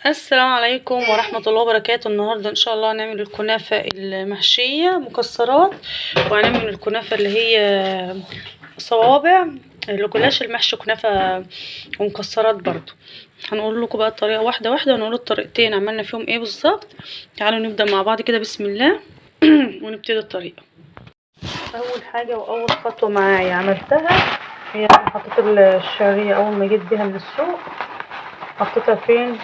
السلام عليكم ورحمة الله وبركاته. النهاردة ان شاء الله هنعمل الكنافة المحشية مكسرات، وهنعمل الكنافة اللي هي صوابع، الجلاش المحشي كنافة ومكسرات برضو. هنقول لكم بقى الطريقة واحدة واحدة، ونقول الطريقتين عملنا فيهم ايه بالظبط. تعالوا نبدأ مع بعض كده، بسم الله. ونبتدي الطريقة. اول حاجة واول خطوة معايا عملتها هي حطيت الشعرية اول ما جيت بيها من السوق. حطيتها فين؟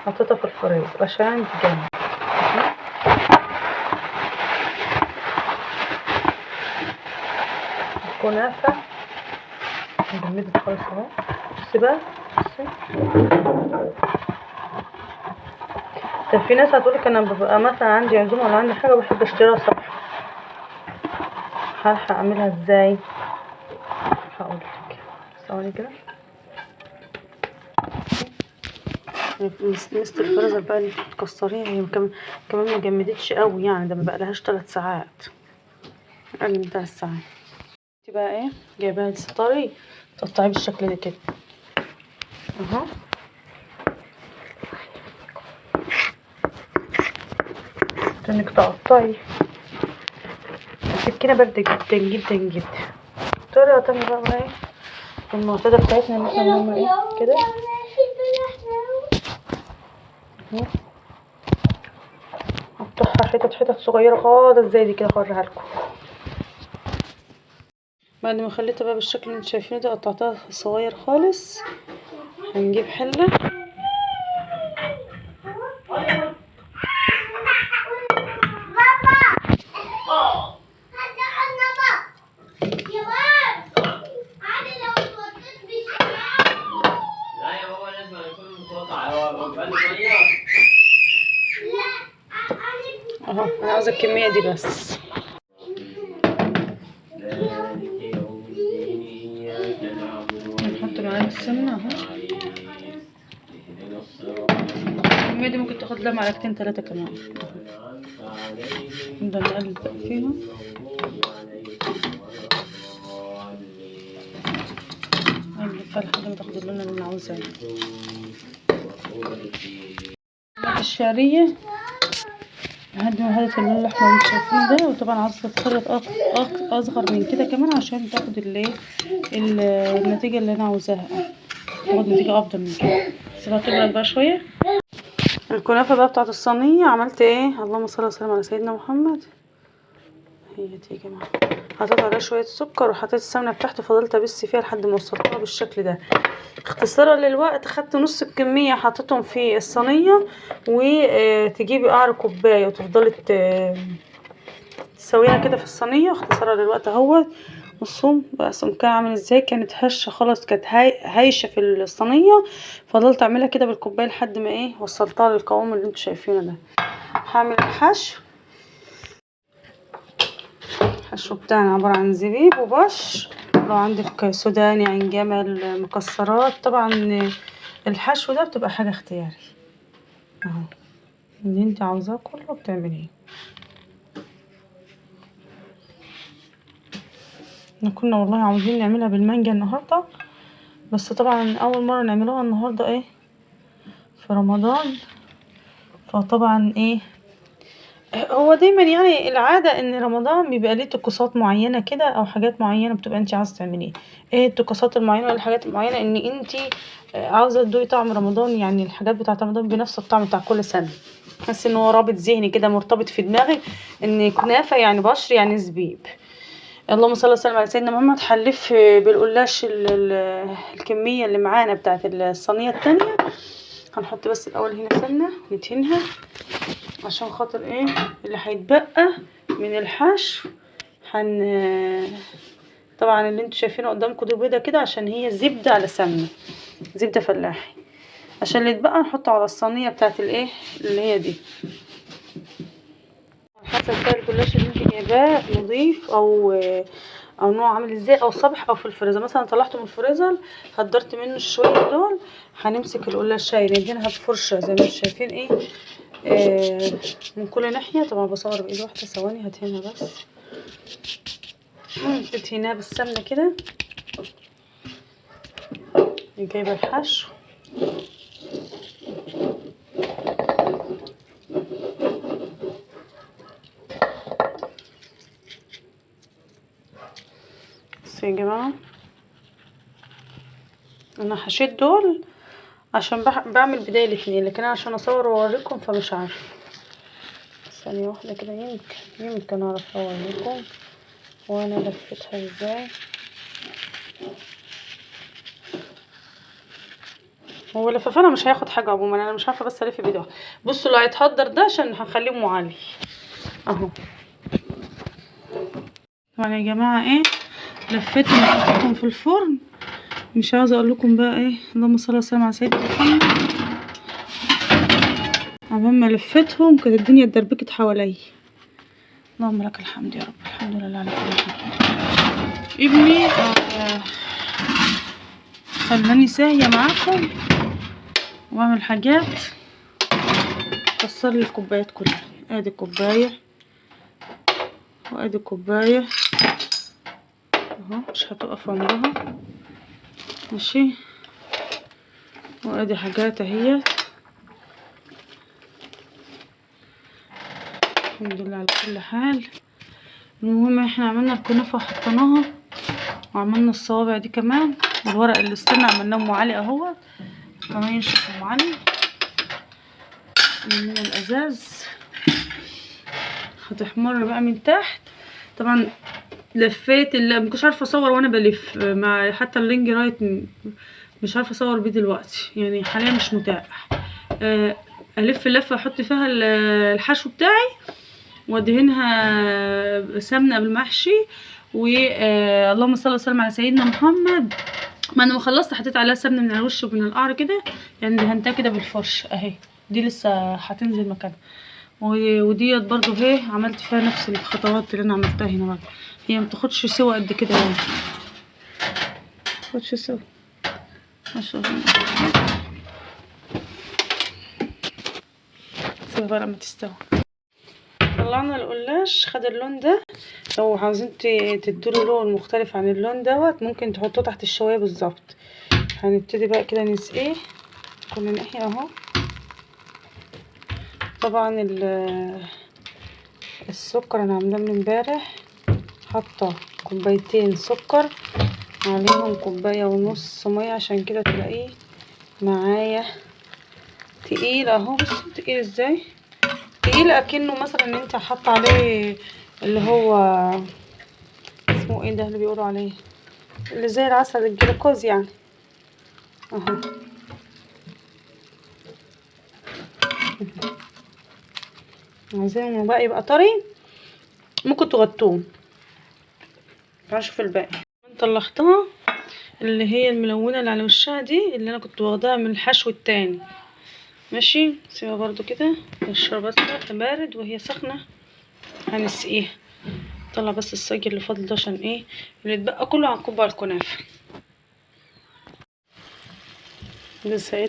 حطيتها في الفريزر عشان تجمد. الكنافة جمدت خالص اهو. بصي بقى، بصي. طب في ناس هتقولك انا ببقى مثلا عندي عزومة ولا عندي حاجة بحب اشتريها صبح. هلحق اعملها ازاي؟ هقولك ثواني كده. مست الفريزر بقى اللي تكسريها، هي كمان ما جمدتش قوي يعني، ده ما بقى لهاش 3 ساعات، اقل من 3 ساعات. انت بقى ايه جايباها لسه طري، تقطعيه بالشكل ده كده اهو. انك تقطعي السكينه بارده جدا جدا جدا. الطريقه تانية بقى ايه المعتاده بتاعتنا، ان احنا بنعمل ايه كده اهو. قطعها حتت صغيره خالص زي دي كده، هوريها لكم. بعد ما خليتها بقى بالشكل اللي انتوا شايفينه ده، قطعتها صغير خالص. هنجيب حله اهو. انا عاوزه الكميه دي بس. نحط معانا السمنه اهو. الكميه دي ممكن تاخد لها معلقتين 3 كمان. نبدا نقلب بقى فيها. نقلب فيها لحد ما تاخد اللون اللي انا عاوزاه. الشعريه لحد ما خدت اللون الاحمر اللي انتوا شايفينه ده، وطبعا عاوزه تتخلط اصغر من كده كمان عشان تاخد النتيجه اللي انا عاوزاها، تاخد نتيجه افضل من كده. سيبها تبرد بقى شويه. الكنافه بقى بتاعت الصينيه عملت ايه؟ اللهم صل وسلم على سيدنا محمد. هي دي يا جماعه. حطيت عليها شويه سكر وحطيت السمنه بتاعته، فضلت ابس فيها لحد ما وصلتها بالشكل ده. اختصارا للوقت خدت نص الكميه حطيتهم في الصينيه، وتجيبي قعر كوبايه وتفضلي تسويها كده في الصينيه. اختصارا للوقت اهو. بصوا بقى سمكها عامل ازاي، كانت هشه خلاص، كانت هايشه في الصينيه. فضلت اعملها كده بالكوبايه لحد ما ايه وصلتها للقوام اللي انتوا شايفينه ده. هعمل الحشو. الحشو بتاعنا عباره عن زبيب وبش، لو عندك سوداني عين جمل مكسرات. طبعا الحشو ده بتبقى حاجه اختياري اهو، اللي انت عاوزاه كله بتعمليه. احنا كنا والله عاوزين نعملها بالمانجا النهارده، بس طبعا اول مره نعملوها النهارده ايه في رمضان. فطبعا ايه هو دايما يعني العاده ان رمضان بيبقى ليه طقوسات معينه كده، او حاجات معينه بتبقى انت عاوزه تعمليه. ايه الطقوسات المعينه ولا الحاجات المعينه؟ ان انت عاوزه تدوقي طعم رمضان، يعني الحاجات بتاعه رمضان بنفس الطعم بتاع كل سنه. بس ان هو رابط ذهني كده، مرتبط في دماغي ان كنافه يعني بشر يعني زبيب. اللهم صل وسلم على سيدنا محمد. حلف بالقلاش الكميه اللي معانا بتاعه الصينيه التانية. هنحط بس الاول هنا سمنه ندهنها عشان خاطر ايه اللي هيتبقى من الحشو. طبعا اللي انتوا شايفينه قدامكم دي بيضه كده عشان هي زبده على سمنه، زبده فلاحي. عشان اللي يتبقى نحطه على الصينيه بتاعت الايه اللي هي دي. حسب بقى الجلاش اللي انت جايباه نضيف او نوع عامل ازاي، او صبح او في الفريزر. مثلا طلعته من الفريزر قدرت منه شويه دول، هنمسك القلاشايه ندهنها بفرشه زي ما انتم شايفين ايه من كل ناحيه. طبعا بصور بايد واحده، ثواني هدهنها بس. تدهنها بالسمنه كده. جايبه الحشو جماعة انا حشيت دول عشان بعمل بداية الاتنين، لكن انا عشان اصور واوريكم فمش عارفه. ثانية واحدة كده، يمكن اعرف اوريكم وانا لفتها ازاي. هو لفافنا مش هياخد حاجة عموما، انا مش عارفة بس الف فيديو. بصوا اللي هيتهدر ده عشان هخليه ام علي اهو. طبعا يا جماعة ايه لفتهم وحطيتهم في الفرن. مش عاوزة اقول لكم بقى ايه، اللهم صل وسلم على سيدنا محمد. عمال ما لفتهم كانت الدنيا اتدربكت حواليا. اللهم لك الحمد يا رب، الحمد لله على كل حال. ابني خلاني ساهية معاكم واعمل حاجات. كسر لي الكوبايات كلها، ادي كوباية وادي كوباية اهو، مش هتقف عمرها ماشي. وادي حاجات اهيت. الحمد لله على كل حال. المهم احنا عملنا الكنافة وحطيناها، وعملنا الصوابع دي كمان، والورق اللي استنى عملناه ام علي اهو كمان ينشف ام علي من الازاز. هتحمر بقى من تحت. طبعا لفيت اللي مكنتش عارفه اصور وانا بلف مع حتى اللينج رايت، مش عارفه اصور بيه دلوقتي يعني حاليا مش متاح. الف اللفه احط فيها الحشو بتاعي وادهنها سمنه بالمحشي اللهم صل وسلم على سيدنا محمد. ما انا ما خلصت حطيت عليها سمنه من الوش ومن القعر كده، يعني دهنتها كده بالفرش اهي. دي لسه هتنزل مكانها، وديت برضو اهي عملت فيها نفس الخطوات اللي انا عملتها هنا برضو. هي متاخدش سوا قد كده يعني، متاخدش سوا ما شاء الله. سيبها بقى لما تستوي. طلعنا القلاش خد اللون ده. لو عاوزين تدوله لون مختلف عن اللون دوت ممكن تحطوه تحت الشوايه بالظبط. هنبتدي بقى كده نسقيه كل ناحيه اهو. طبعا السكر انا عاملاه من امبارح، حاطه كوبايتين سكر عليهم كوبايه ونص ميه، عشان كده تلاقيه معايا تقيل اهو. بصوا تقيل ازاي، تقيل اكنه مثلا ان انت حاطه عليه اللي هو اسمه ايه ده اللي بيقولوا عليه اللي زي العسل الجلوكوز يعني اهو. عايزينه بقى يبقى طري ممكن تغطوه. هشوف الباقي. طلعتها اللي هي الملونه اللي على وشها دي اللي انا كنت واخداها من الحشو التاني ماشي. سيبها برضو كده نشرب بس بارد وهي سخنه هنسقيها. طلع بس الصاج اللي فاضل ده عشان ايه اللي اتبقى كله هنكبه على الكنافه. بس اهي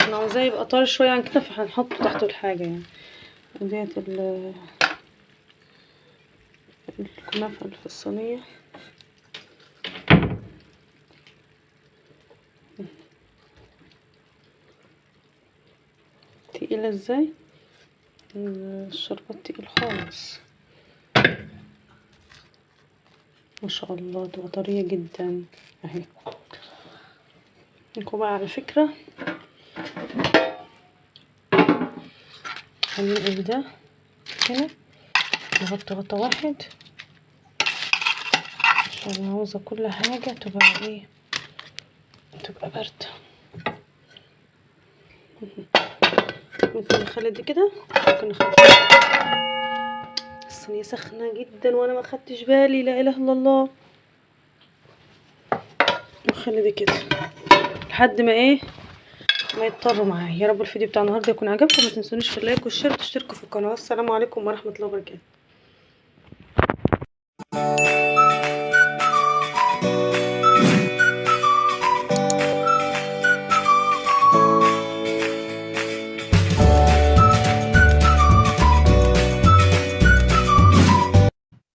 انا عاوزاه يبقى طري شويه عن كده فهنحطه تحته الحاجه يعني. وديت الكنافه اللي في الصينيه تقيله ازاي، الشربات تقيل خالص ما شاء الله، تبقى طريه جدا اهي. بقى على فكره هننقل ده هنا نحط غطا واحد عشان عاوزه كل حاجه تبقى ايه تبقى بارده. ممكن نخلي دي كده، ممكن نخلي الصينيه سخنه جدا وانا ما خدتش بالي، لا اله الا الله. نخلي دي كده لحد ما ايه ما يضطروا معايا. يا رب الفيديو بتاع النهارده يكون عجبكم. ما تنسونيش في اللايك والشير وتشتركوا في القناه. السلام عليكم ورحمه الله وبركاته.